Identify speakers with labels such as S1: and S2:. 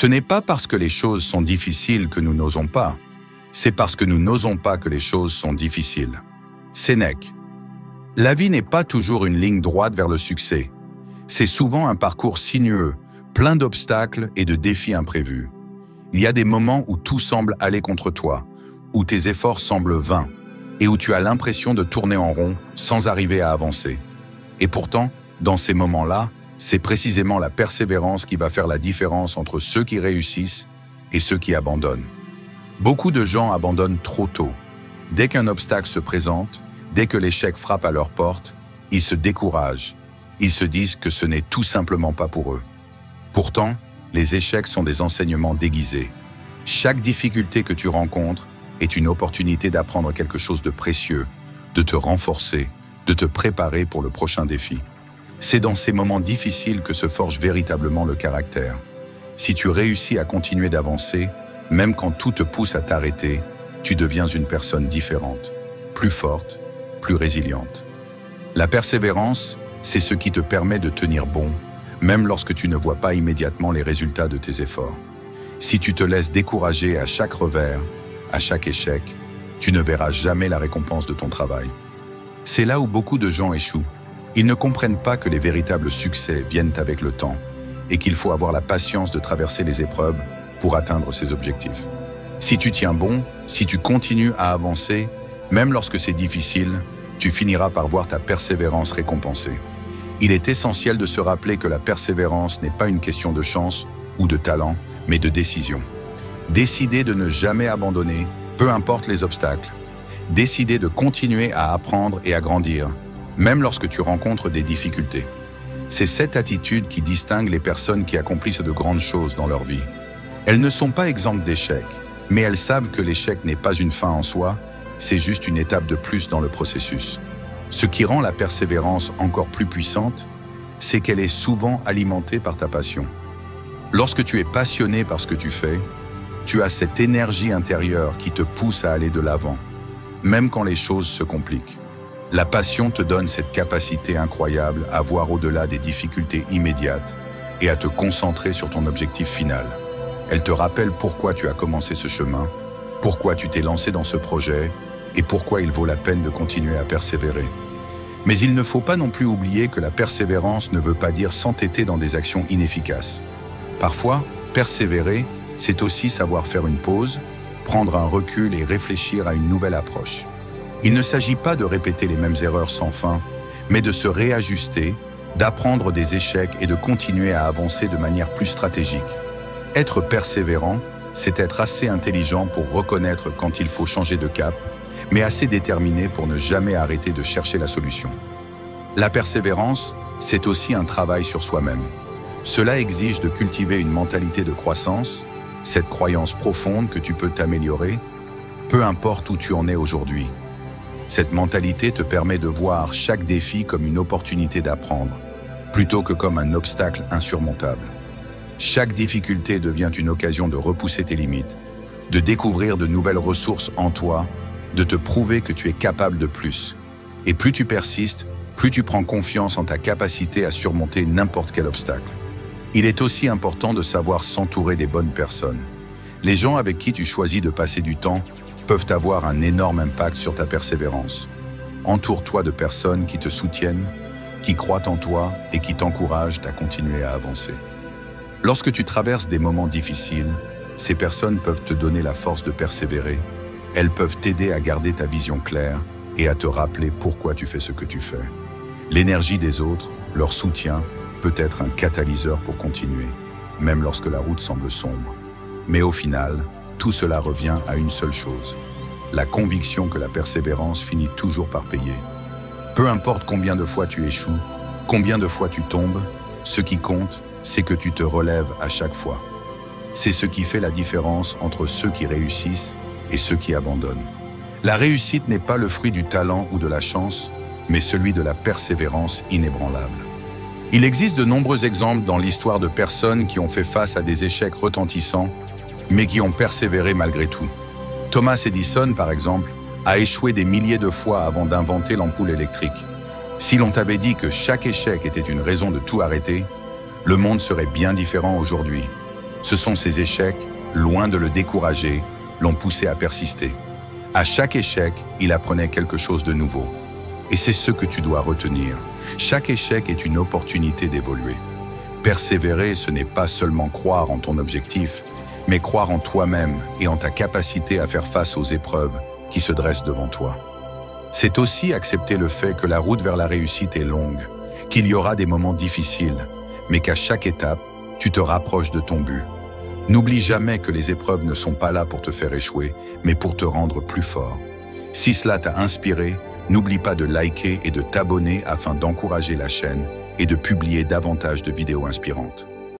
S1: Ce n'est pas parce que les choses sont difficiles que nous n'osons pas, c'est parce que nous n'osons pas que les choses sont difficiles. Sénèque. La vie n'est pas toujours une ligne droite vers le succès. C'est souvent un parcours sinueux, plein d'obstacles et de défis imprévus. Il y a des moments où tout semble aller contre toi, où tes efforts semblent vains et où tu as l'impression de tourner en rond sans arriver à avancer. Et pourtant, dans ces moments-là, c'est précisément la persévérance qui va faire la différence entre ceux qui réussissent et ceux qui abandonnent. Beaucoup de gens abandonnent trop tôt. Dès qu'un obstacle se présente, dès que l'échec frappe à leur porte, ils se découragent. Ils se disent que ce n'est tout simplement pas pour eux. Pourtant, les échecs sont des enseignements déguisés. Chaque difficulté que tu rencontres est une opportunité d'apprendre quelque chose de précieux, de te renforcer, de te préparer pour le prochain défi. C'est dans ces moments difficiles que se forge véritablement le caractère. Si tu réussis à continuer d'avancer, même quand tout te pousse à t'arrêter, tu deviens une personne différente, plus forte, plus résiliente. La persévérance, c'est ce qui te permet de tenir bon, même lorsque tu ne vois pas immédiatement les résultats de tes efforts. Si tu te laisses décourager à chaque revers, à chaque échec, tu ne verras jamais la récompense de ton travail. C'est là où beaucoup de gens échouent. Ils ne comprennent pas que les véritables succès viennent avec le temps et qu'il faut avoir la patience de traverser les épreuves pour atteindre ses objectifs. Si tu tiens bon, si tu continues à avancer, même lorsque c'est difficile, tu finiras par voir ta persévérance récompensée. Il est essentiel de se rappeler que la persévérance n'est pas une question de chance ou de talent, mais de décision. Décider de ne jamais abandonner, peu importe les obstacles. Décider de continuer à apprendre et à grandir, même lorsque tu rencontres des difficultés. C'est cette attitude qui distingue les personnes qui accomplissent de grandes choses dans leur vie. Elles ne sont pas exemptes d'échecs, mais elles savent que l'échec n'est pas une fin en soi, c'est juste une étape de plus dans le processus. Ce qui rend la persévérance encore plus puissante, c'est qu'elle est souvent alimentée par ta passion. Lorsque tu es passionné par ce que tu fais, tu as cette énergie intérieure qui te pousse à aller de l'avant, même quand les choses se compliquent. La passion te donne cette capacité incroyable à voir au-delà des difficultés immédiates et à te concentrer sur ton objectif final. Elle te rappelle pourquoi tu as commencé ce chemin, pourquoi tu t'es lancé dans ce projet et pourquoi il vaut la peine de continuer à persévérer. Mais il ne faut pas non plus oublier que la persévérance ne veut pas dire s'entêter dans des actions inefficaces. Parfois, persévérer, c'est aussi savoir faire une pause, prendre un recul et réfléchir à une nouvelle approche. Il ne s'agit pas de répéter les mêmes erreurs sans fin, mais de se réajuster, d'apprendre des échecs et de continuer à avancer de manière plus stratégique. Être persévérant, c'est être assez intelligent pour reconnaître quand il faut changer de cap, mais assez déterminé pour ne jamais arrêter de chercher la solution. La persévérance, c'est aussi un travail sur soi-même. Cela exige de cultiver une mentalité de croissance, cette croyance profonde que tu peux t'améliorer, peu importe où tu en es aujourd'hui. Cette mentalité te permet de voir chaque défi comme une opportunité d'apprendre, plutôt que comme un obstacle insurmontable. Chaque difficulté devient une occasion de repousser tes limites, de découvrir de nouvelles ressources en toi, de te prouver que tu es capable de plus. Et plus tu persistes, plus tu prends confiance en ta capacité à surmonter n'importe quel obstacle. Il est aussi important de savoir s'entourer des bonnes personnes. Les gens avec qui tu choisis de passer du temps peuvent avoir un énorme impact sur ta persévérance. Entoure-toi de personnes qui te soutiennent, qui croient en toi et qui t'encouragent à continuer à avancer. Lorsque tu traverses des moments difficiles, ces personnes peuvent te donner la force de persévérer. Elles peuvent t'aider à garder ta vision claire et à te rappeler pourquoi tu fais ce que tu fais. L'énergie des autres, leur soutien, peut être un catalyseur pour continuer, même lorsque la route semble sombre. Mais au final, tout cela revient à une seule chose, la conviction que la persévérance finit toujours par payer. Peu importe combien de fois tu échoues, combien de fois tu tombes, ce qui compte, c'est que tu te relèves à chaque fois. C'est ce qui fait la différence entre ceux qui réussissent et ceux qui abandonnent. La réussite n'est pas le fruit du talent ou de la chance, mais celui de la persévérance inébranlable. Il existe de nombreux exemples dans l'histoire de personnes qui ont fait face à des échecs retentissants, mais qui ont persévéré malgré tout. Thomas Edison, par exemple, a échoué des milliers de fois avant d'inventer l'ampoule électrique. Si l'on t'avait dit que chaque échec était une raison de tout arrêter, le monde serait bien différent aujourd'hui. Ce sont ces échecs, loin de le décourager, l'ont poussé à persister. À chaque échec, il apprenait quelque chose de nouveau. Et c'est ce que tu dois retenir. Chaque échec est une opportunité d'évoluer. Persévérer, ce n'est pas seulement croire en ton objectif, mais croire en toi-même et en ta capacité à faire face aux épreuves qui se dressent devant toi. C'est aussi accepter le fait que la route vers la réussite est longue, qu'il y aura des moments difficiles, mais qu'à chaque étape, tu te rapproches de ton but. N'oublie jamais que les épreuves ne sont pas là pour te faire échouer, mais pour te rendre plus fort. Si cela t'a inspiré, n'oublie pas de liker et de t'abonner afin d'encourager la chaîne et de publier davantage de vidéos inspirantes.